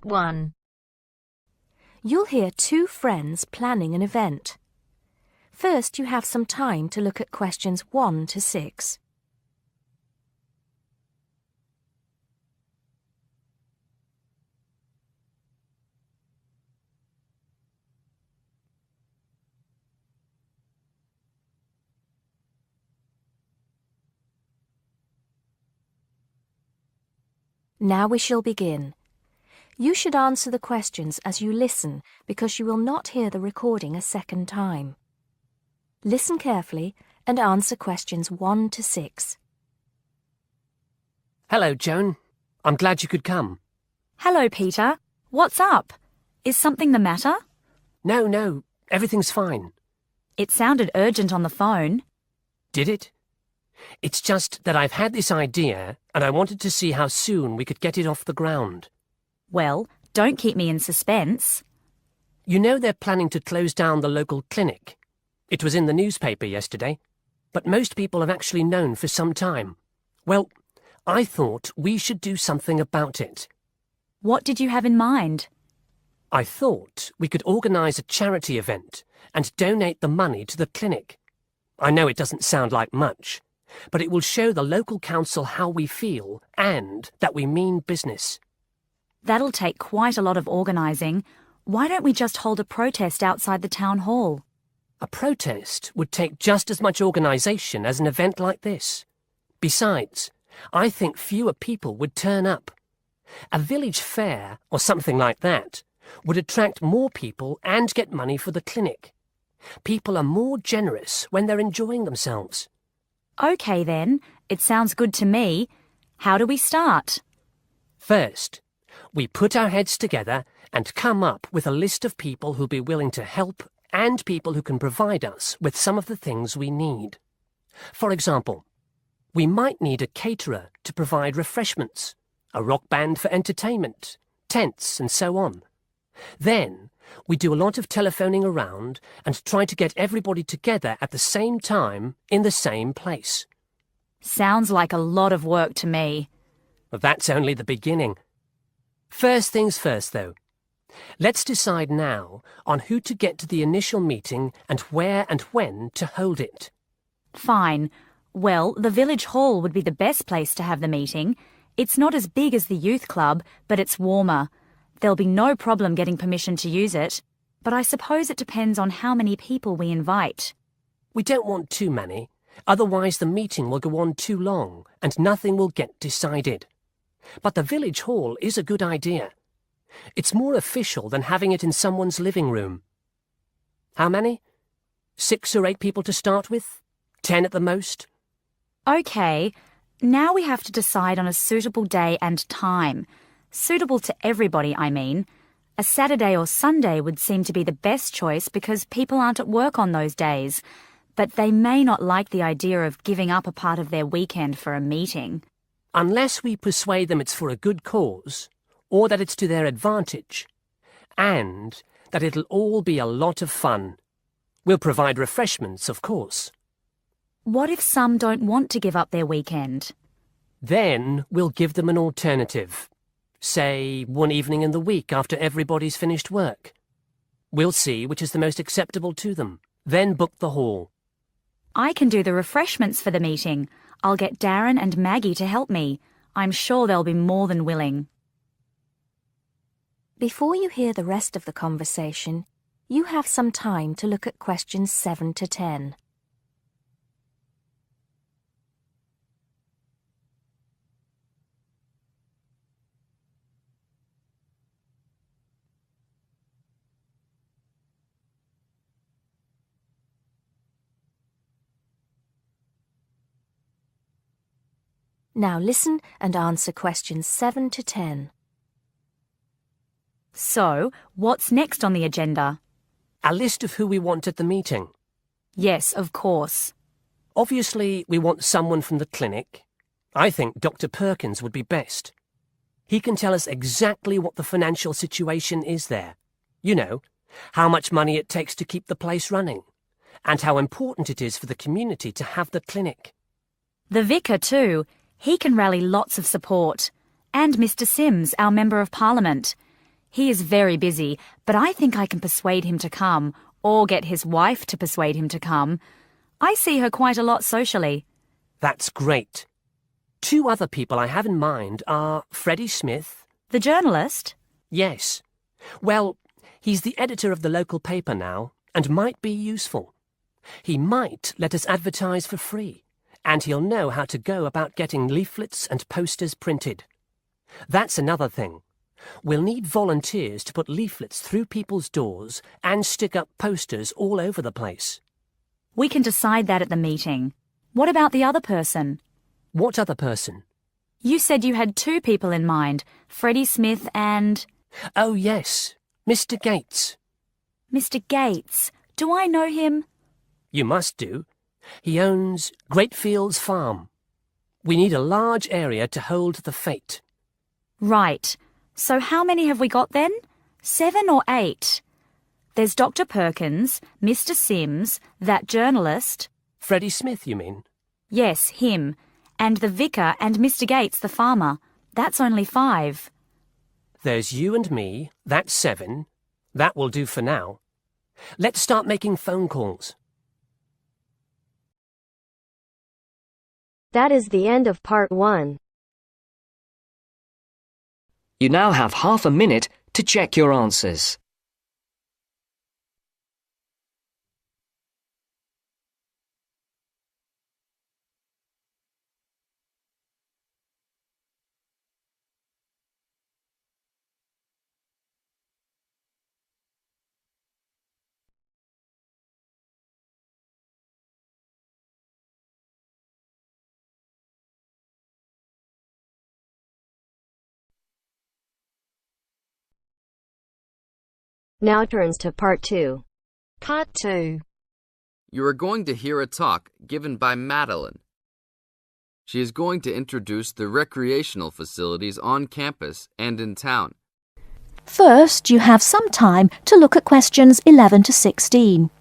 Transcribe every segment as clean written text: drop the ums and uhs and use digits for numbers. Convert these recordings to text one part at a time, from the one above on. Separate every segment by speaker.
Speaker 1: 1.
Speaker 2: You'll hear two friends planning an event. First, you have some time to look at questions 1 to 6. Now we shall begin. You should answer the questions as you listen because you will not hear the recording a second time. Listen carefully and answer questions 1 to 6.
Speaker 3: Hello, Joan. I'm glad you could come.
Speaker 4: Hello, Peter. What's up? Is something the matter?
Speaker 3: No, everything's fine.
Speaker 4: It sounded urgent on the phone.
Speaker 3: Did it? It's just that I've had this idea and I wanted to see how soon we could get it off the ground.
Speaker 4: Well, don't keep me in suspense.
Speaker 3: You know they're planning to close down the local clinic. It was in the newspaper yesterday, but most people have actually known for some time. Well, I thought we should do something about it.
Speaker 4: What did you have in mind?
Speaker 3: I thought we could organise a charity event and donate the money to the clinic. I know it doesn't sound like much, but it will show the local council how we feel and that we mean business.
Speaker 4: That'll take quite a lot of organising. Why don't we just hold a protest outside the town hall?
Speaker 3: A protest would take just as much organisation as an event like this. Besides, I think fewer people would turn up. A village fair or something like that would attract more people and get money for the clinic. People are more generous when they're enjoying themselves.
Speaker 4: OK then, it sounds good to me. How do we start?
Speaker 3: First, we put our heads together and come up with a list of people who'll be willing to help and people who can provide us with some of the things we need. For example, we might need a caterer to provide refreshments, a rock band for entertainment, tents and so on. Then, we do a lot of telephoning around and try to get everybody together at the same time in the same place.
Speaker 4: Sounds like a lot of work to me.
Speaker 3: Well, that's only the beginning. First things first, though. Let's decide now on who to get to the initial meeting and where and when to hold it.
Speaker 4: Fine. Well, the village hall would be the best place to have the meeting. It's not as big as the youth club, but it's warmer. There'll be no problem getting permission to use it, but I suppose it depends on how many people we invite.
Speaker 3: We don't want too many, otherwise the meeting will go on too long and nothing will get decided. But the village hall is a good idea. It's more official than having it in someone's living room. How many? 6 or 8 people to start with? 10 at the most?
Speaker 4: OK, now we have to decide on a suitable day and time. Suitable to everybody, I mean. A Saturday or Sunday would seem to be the best choice because people aren't at work on those days. But they may not like the idea of giving up a part of their weekend for a meeting.
Speaker 3: Unless we persuade them it's for a good cause, or that it's to their advantage, and that it'll all be a lot of fun. We'll provide refreshments, of course.
Speaker 4: What if some don't want to give up their weekend?
Speaker 3: Then we'll give them an alternative. Say, one evening in the week after everybody's finished work. We'll see which is the most acceptable to them, then book the hall.
Speaker 4: I can do the refreshments for the meeting. I'll get Darren and Maggie to help me. I'm sure they'll be more than willing.
Speaker 2: Before you hear the rest of the conversation, you have some time to look at questions 7 to 10. Now listen and answer questions 7 to 10.
Speaker 4: So, what's next on the agenda?
Speaker 3: A list of who we want at the meeting.
Speaker 4: Yes, of course.
Speaker 3: Obviously, we want someone from the clinic. I think Dr. Perkins would be best. He can tell us exactly what the financial situation is there. You know, how much money it takes to keep the place running, and how important it is for the community to have the clinic.
Speaker 4: The vicar too. He can rally lots of support. And Mr. Sims, our Member of Parliament. He is very busy, but I think I can persuade him to come, or get his wife to persuade him to come. I see her quite a lot socially.
Speaker 3: That's great. 2 other people I have in mind are Freddie Smith.
Speaker 4: The journalist?
Speaker 3: Yes. Well, he's the editor of the local paper now, and might be useful. He might let us advertise for free, and he'll know how to go about getting leaflets and posters printed. That's another thing. We'll need volunteers to put leaflets through people's doors and stick up posters all over the place.
Speaker 4: We can decide that at the meeting. What about the other person?
Speaker 3: What other person?
Speaker 4: You said you had 2 people in mind, Freddie Smith and...
Speaker 3: Oh, yes, Mr. Gates.
Speaker 4: Mr. Gates. Do I know him?
Speaker 3: You must do. He owns Greatfields Farm. We need a large area to hold the fete.
Speaker 4: Right. So how many have we got then? 7 or 8? There's Dr. Perkins, Mr. Sims, that journalist.
Speaker 3: Freddie Smith, you mean?
Speaker 4: Yes, him. And the vicar and Mr. Gates, the farmer. That's only 5.
Speaker 3: There's you and me. That's 7. That will do for now. Let's start making phone calls.
Speaker 2: That is the end of part 1.
Speaker 1: You now have half a minute to check your answers.
Speaker 2: Now turns to part 2.
Speaker 5: Part 2.
Speaker 6: You are going to hear a talk given by Madeline. She is going to introduce the recreational facilities on campus and in town.
Speaker 7: First, you have some time to look at questions 11 to 16.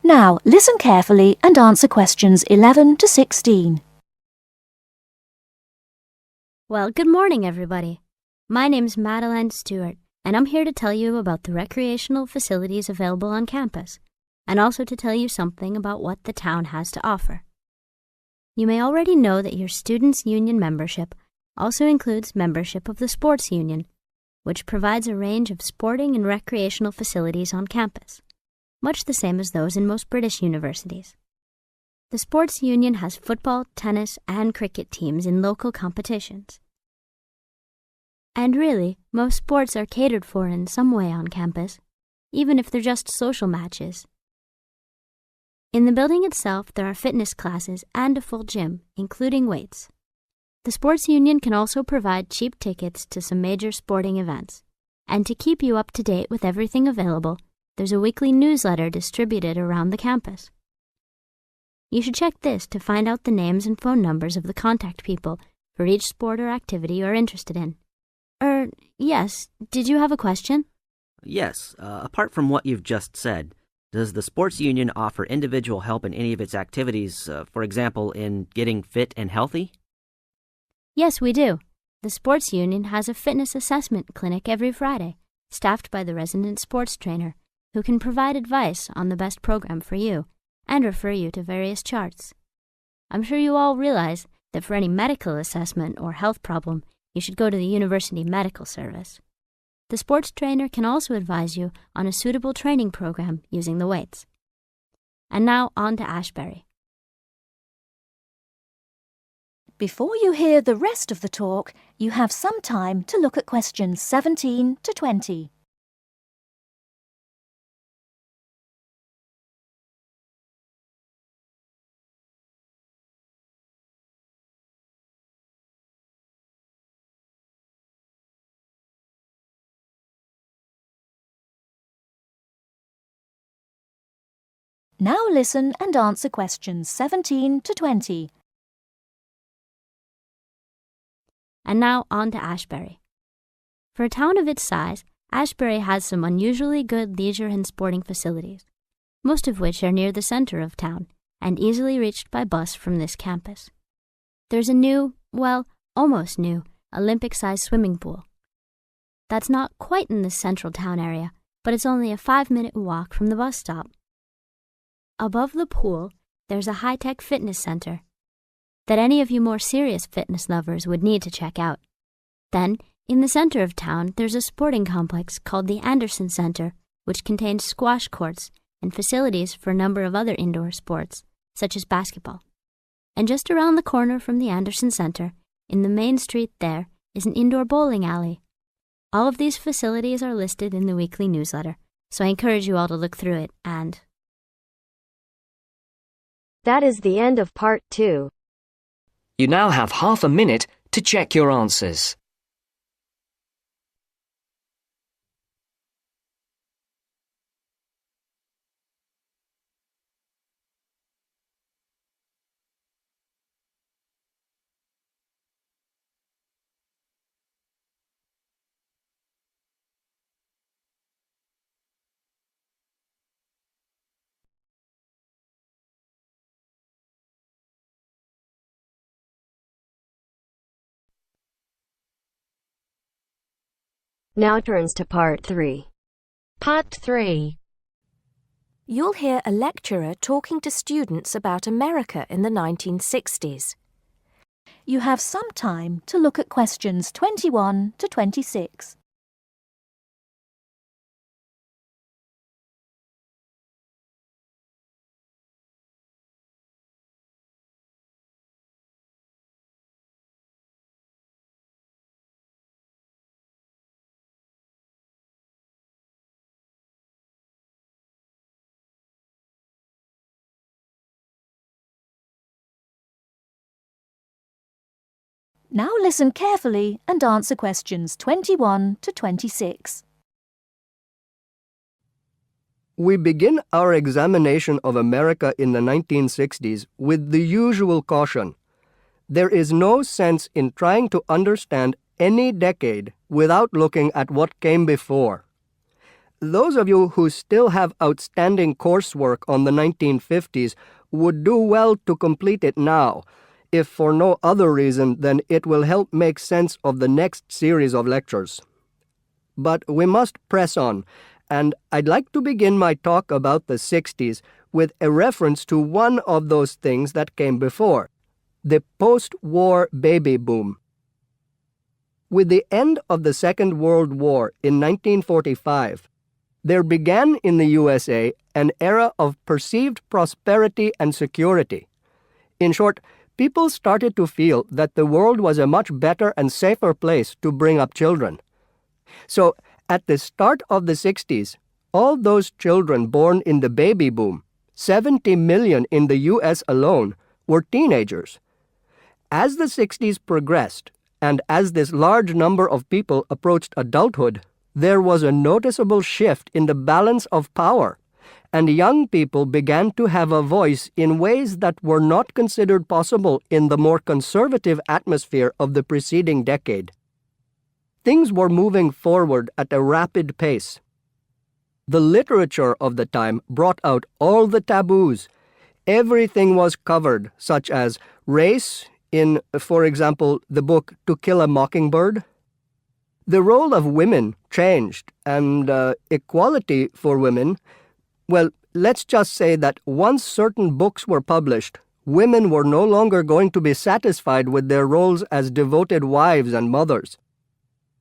Speaker 7: Now, listen carefully and answer questions 11 to 16.
Speaker 5: Well, good morning, everybody. My name's Madeline Stewart, and I'm here to tell you about the recreational facilities available on campus, and also to tell you something about what the town has to offer. You may already know that your Students' Union membership also includes membership of the Sports Union, which provides a range of sporting and recreational facilities on campus, much the same as those in most British universities. The Sports Union has football, tennis, and cricket teams in local competitions. And really, most sports are catered for in some way on campus, even if they're just social matches. In the building itself, there are fitness classes and a full gym, including weights. The Sports Union can also provide cheap tickets to some major sporting events. And to keep you up to date with everything available, there's a weekly newsletter distributed around the campus. You should check this to find out the names and phone numbers of the contact people for each sport or activity you're interested in. Yes, did you have a question?
Speaker 8: Yes, apart from what you've just said, does the Sports Union offer individual help in any of its activities, for example, in getting fit and healthy?
Speaker 5: Yes, we do. The Sports Union has a fitness assessment clinic every Friday, staffed by the resident sports trainer, who can provide advice on the best program for you and refer you to various charts. I'm sure you all realize that for any medical assessment or health problem, you should go to the University Medical Service. The sports trainer can also advise you on a suitable training program using the weights. And now on to Ashbury.
Speaker 7: Before you hear the rest of the talk, you have some time to look at questions 17 to 20. Now listen and answer questions 17 to 20.
Speaker 5: And now on to Ashbury. For a town of its size, Ashbury has some unusually good leisure and sporting facilities, most of which are near the center of town and easily reached by bus from this campus. There's a new, well, almost new, Olympic-sized swimming pool. That's not quite in the central town area, but it's only a 5-minute walk from the bus stop. Above the pool, there's a high-tech fitness center that any of you more serious fitness lovers would need to check out. Then, in the center of town, there's a sporting complex called the Anderson Center, which contains squash courts and facilities for a number of other indoor sports, such as basketball. And just around the corner from the Anderson Center, in the main street there, is an indoor bowling alley. All of these facilities are listed in the weekly newsletter, so I encourage you all to look through it and...
Speaker 9: That is the end of part 2.
Speaker 1: You now have half a minute to check your answers.
Speaker 9: Now turns to part 3. Part 3.
Speaker 2: You'll hear a lecturer talking to students about America in the 1960s.
Speaker 7: You have some time to look at questions 21 to 26. Now listen carefully and answer questions 21 to 26.
Speaker 10: We begin our examination of America in the 1960s with the usual caution. There is no sense in trying to understand any decade without looking at what came before. Those of you who still have outstanding coursework on the 1950s would do well to complete it now, if for no other reason than it will help make sense of the next series of lectures. But we must press on, and I'd like to begin my talk about the 60s with a reference to one of those things that came before, the post-war baby boom. With the end of the Second World War in 1945, there began in the USA an era of perceived prosperity and security. In short, people started to feel that the world was a much better and safer place to bring up children. So, at the start of the 60s, all those children born in the baby boom, 70 million in the US alone, were teenagers. As the 60s progressed, and as this large number of people approached adulthood, there was a noticeable shift in the balance of power, and young people began to have a voice in ways that were not considered possible in the more conservative atmosphere of the preceding decade. Things were moving forward at a rapid pace. The literature of the time brought out all the taboos. Everything was covered, such as race in, for example, the book To Kill a Mockingbird. The role of women changed, and equality for women, well, let's just say that once certain books were published, women were no longer going to be satisfied with their roles as devoted wives and mothers.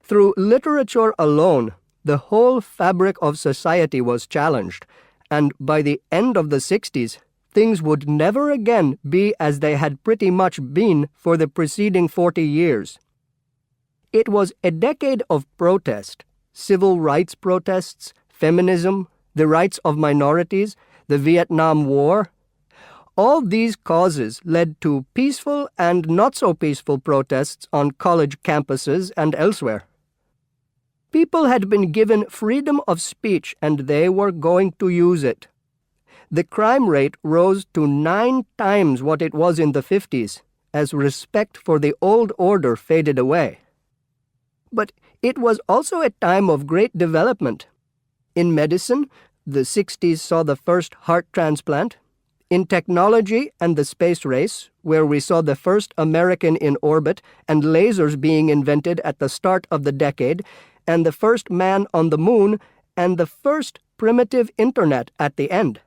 Speaker 10: Through literature alone, the whole fabric of society was challenged, and by the end of the 60s, things would never again be as they had pretty much been for the preceding 40 years. It was a decade of protest, civil rights protests, feminism, the rights of minorities, the Vietnam War. All these causes led to peaceful and not-so-peaceful protests on college campuses and elsewhere. People had been given freedom of speech, and they were going to use it. The crime rate rose to 9 times what it was in the 50s, as respect for the old order faded away. But it was also a time of great development. In medicine, the 60s saw the first heart transplant. In technology and the space race, where we saw the first American in orbit and lasers being invented at the start of the decade, and the first man on the moon, and the first primitive internet at the end.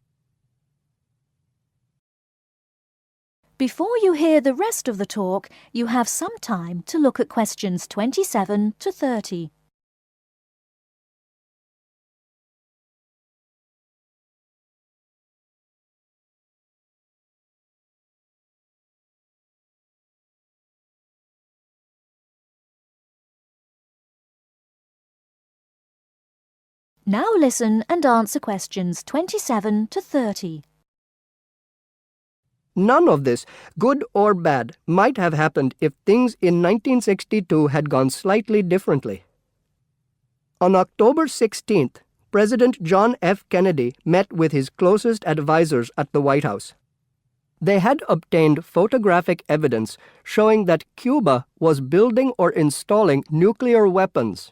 Speaker 7: Before you hear the rest of the talk, you have some time to look at questions 27 to 30. Now listen and answer questions 27 to 30.
Speaker 10: None of this, good or bad, might have happened if things in 1962 had gone slightly differently. On October 16th, President John F. Kennedy met with his closest advisors at the White House. They had obtained photographic evidence showing that Cuba was building or installing nuclear weapons.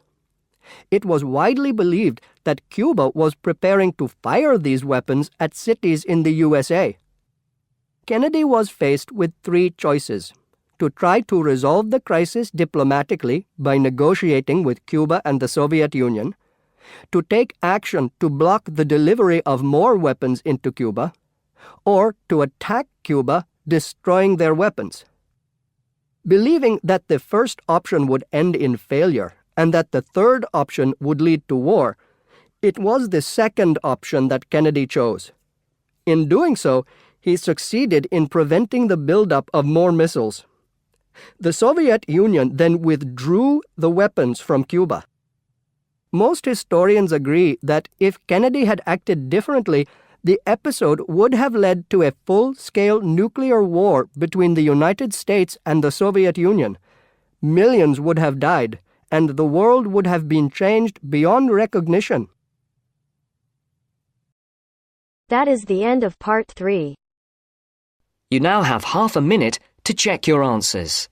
Speaker 10: It was widely believed that Cuba was preparing to fire these weapons at cities in the USA. Kennedy was faced with 3 choices: to try to resolve the crisis diplomatically by negotiating with Cuba and the Soviet Union, to take action to block the delivery of more weapons into Cuba, or to attack Cuba, destroying their weapons. Believing that the first option would end in failure and that the third option would lead to war, it was the second option that Kennedy chose. In doing so, he succeeded in preventing the buildup of more missiles. The Soviet Union then withdrew the weapons from Cuba. Most historians agree that if Kennedy had acted differently, the episode would have led to a full-scale nuclear war between the United States and the Soviet Union. Millions would have died, and the world would have been changed beyond recognition.
Speaker 9: That is the end of part 3.
Speaker 1: You now have half a minute to check your answers.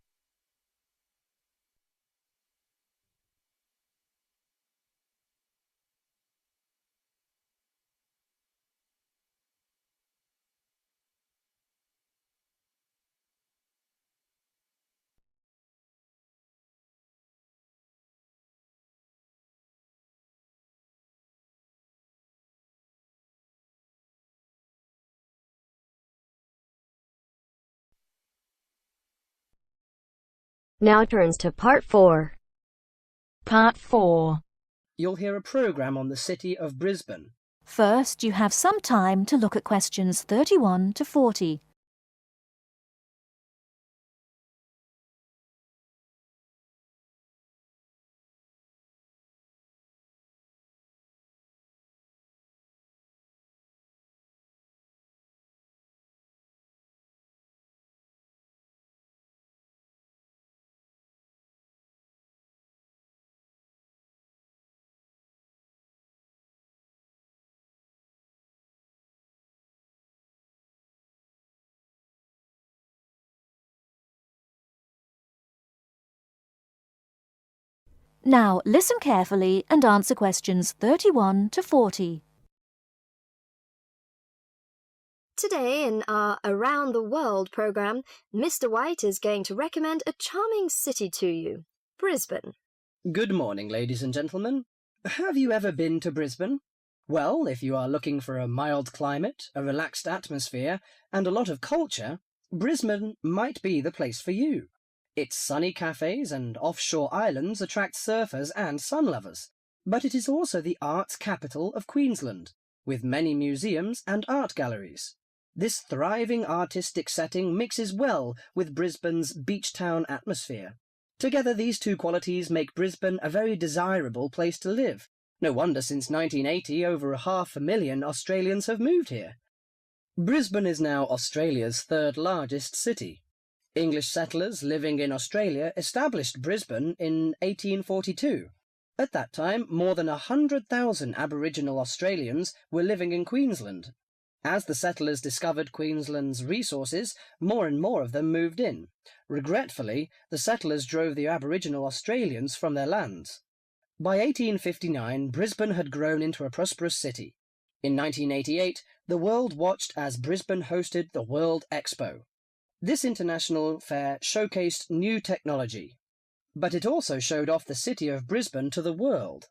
Speaker 9: Now turns to part 4.
Speaker 2: Part 4.
Speaker 3: You'll hear a program on the city of Brisbane.
Speaker 7: First, you have some time to look at questions 31 to 40. Now listen carefully and answer questions 31 to 40.
Speaker 11: Today in our Around the World program, Mr. White is going to recommend a charming city to you, Brisbane.
Speaker 3: Good morning, ladies and gentlemen. Have you ever been to Brisbane? Well, if you are looking for a mild climate, a relaxed atmosphere, and a lot of culture, Brisbane might be the place for you. Its sunny cafes and offshore islands attract surfers and sun lovers, but it is also the arts capital of Queensland, with many museums and art galleries. This thriving artistic setting mixes well with Brisbane's beach town atmosphere. Together, these two qualities make Brisbane a very desirable place to live. No wonder since 1980 over 500,000 Australians have moved here. Brisbane is now Australia's third largest city. English settlers living in Australia established Brisbane in 1842. At that time, more than 100,000 Aboriginal Australians were living in Queensland.
Speaker 12: As the settlers discovered Queensland's resources, more and more of them moved in. Regretfully, the settlers drove the Aboriginal Australians from their lands. By 1859, Brisbane had grown into a prosperous city. In 1988, the world watched as Brisbane hosted the World Expo. This international fair showcased new technology, but it also showed off the city of Brisbane to the world.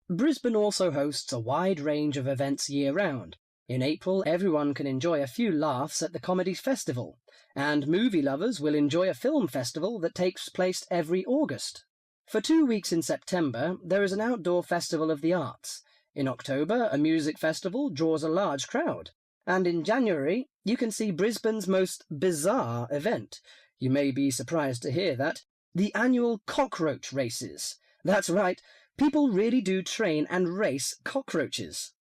Speaker 12: Brisbane also hosts a wide range of events year-round. In April, everyone can enjoy a few laughs at the Comedy Festival, and movie lovers will enjoy a film festival that takes place every August. For 2 weeks in September, there is an outdoor festival of the arts. In October, a music festival draws a large crowd. And in January, you can see Brisbane's most bizarre event. You may be surprised to hear that. The annual cockroach races. That's right, people really do train and race cockroaches.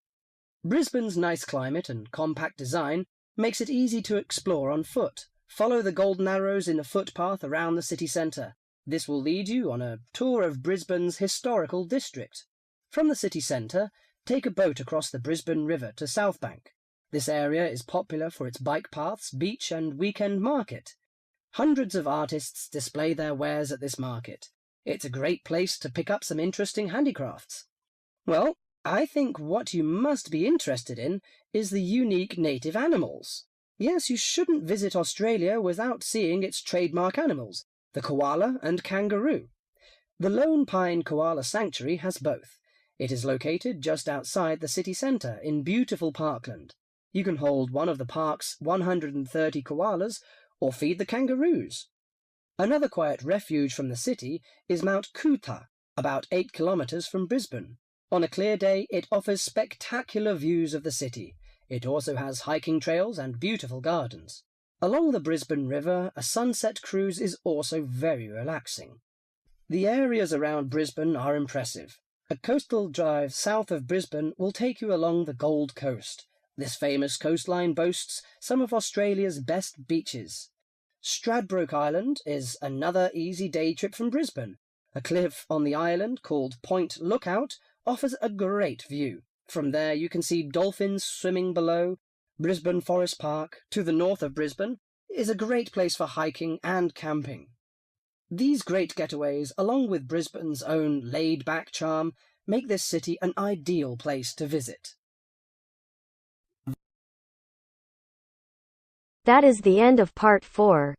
Speaker 12: Brisbane's nice climate and compact design makes it easy to explore on foot. Follow the golden arrows in a footpath around the city centre. This will lead you on a tour of Brisbane's historical district. From the city centre, take a boat across the Brisbane River to Southbank. This area is popular for its bike paths, beach and weekend market. Hundreds of artists display their wares at this market. It's a great place to pick up some interesting handicrafts. Well, I think what you must be interested in is the unique native animals. Yes, you shouldn't visit Australia without seeing its trademark animals, the koala and kangaroo. The Lone Pine Koala Sanctuary has both. It is located just outside the city centre in beautiful parkland. You can hold one of the park's 130 koalas or feed the kangaroos. Another quiet refuge from the city is Mount Coot-tha, about 8 kilometres from Brisbane. On a clear day, it offers spectacular views of the city. It also has hiking trails and beautiful gardens. Along the Brisbane River, a sunset cruise is also very relaxing. The areas around Brisbane are impressive. A coastal drive south of Brisbane will take you along the Gold Coast. This famous coastline boasts some of Australia's best beaches. Stradbroke Island is another easy day trip from Brisbane. A cliff on the island called Point Lookout offers a great view. From there you can see dolphins swimming below. Brisbane Forest Park, to the north of Brisbane, is a great place for hiking and camping. These great getaways, along with Brisbane's own laid-back charm, make this city an ideal place to visit.
Speaker 9: That is the end of part 4.